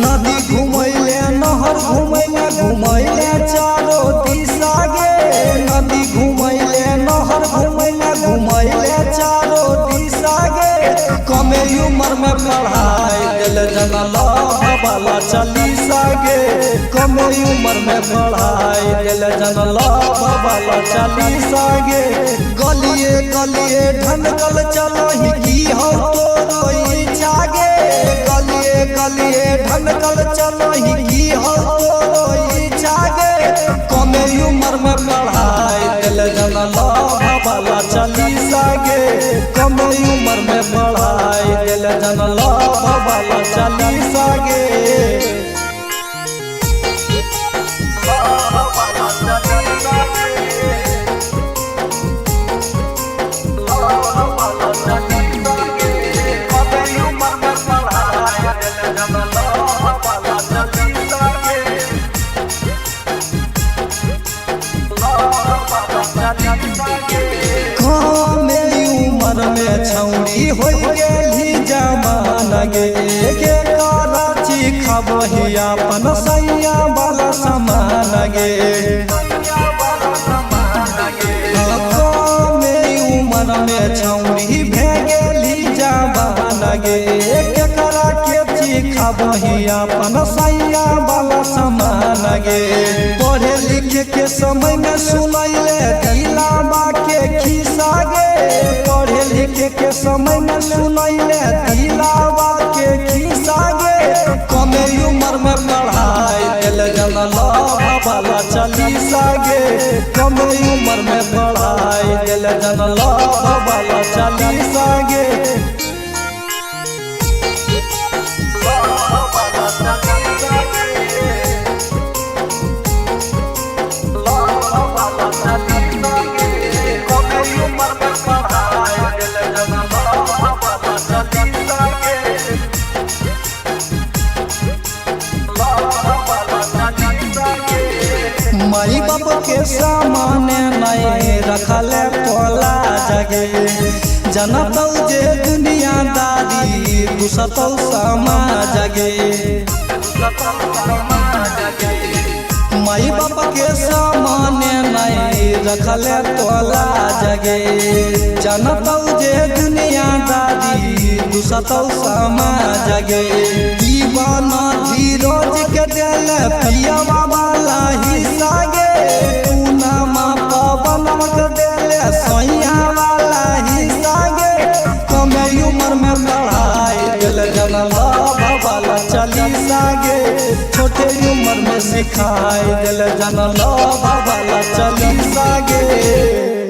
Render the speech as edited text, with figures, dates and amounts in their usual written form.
नदी घुमैले नहर घुमैले घुमैले चारो दिशा गे। नदी घुमैले नहर घुमैले घुमैले चारो दिशा गे। कमे उम्र में पढ़ाई दिल जनला वाला चालीसा गे। कमे उम्र में पढ़ाई दिल जनला वाला चालीसा गे। गलिए गलिए ढनकल चलो ही की हम तोरो इच्छा गे। गलिए गलिए ढनकल चलो ही की हम तोरो इच्छा गे। कमे उम्र में पढ़ाई दिल जनला वाला चालीसा गे। कमे उम्र में पढ़ाई दिल जनला वाला चालीसा गे। मेरी उम्र में छौड़ी हो गेली जमाना गे। के कराची खबही अपन सैया वाला समान गे। मेरी उम्र में छौड़ी भे गेली जमाना गे। के करा के खबही अपन सैया वाला समान गे। पढ़े लिखे के समय में सुनैले दिलावा के खिस्सा गे। पढ़े लिखे के समय में सुनैले दिलावा के खिस्सा गे। कमे उम्र में पढ़ाई दिल जनला वाला चालीसा गे। कमे उम्र में पढ़ाई दिल जनला वाला चालीसा गे। माई बाप के सामने नहीं रखले पोला जगे। जनतौ जे दुनियादारी घुसतौ समाज गे। माई बाप के सामने नहीं रखले पोला जगे। जनतौ जे दुनियादारी घुसतौ समाज गे। दीवाना धीरज के दिल पियावा वाला हिस्सा गे। पूनमा पवन के दिल सैया वाला हिस्सा गे। कमे उम्र में पढ़ाई दिल जनला वाला चालीसा गे। छोटे उम्र में सिखाई दिल जनला वाला चालीसा गे।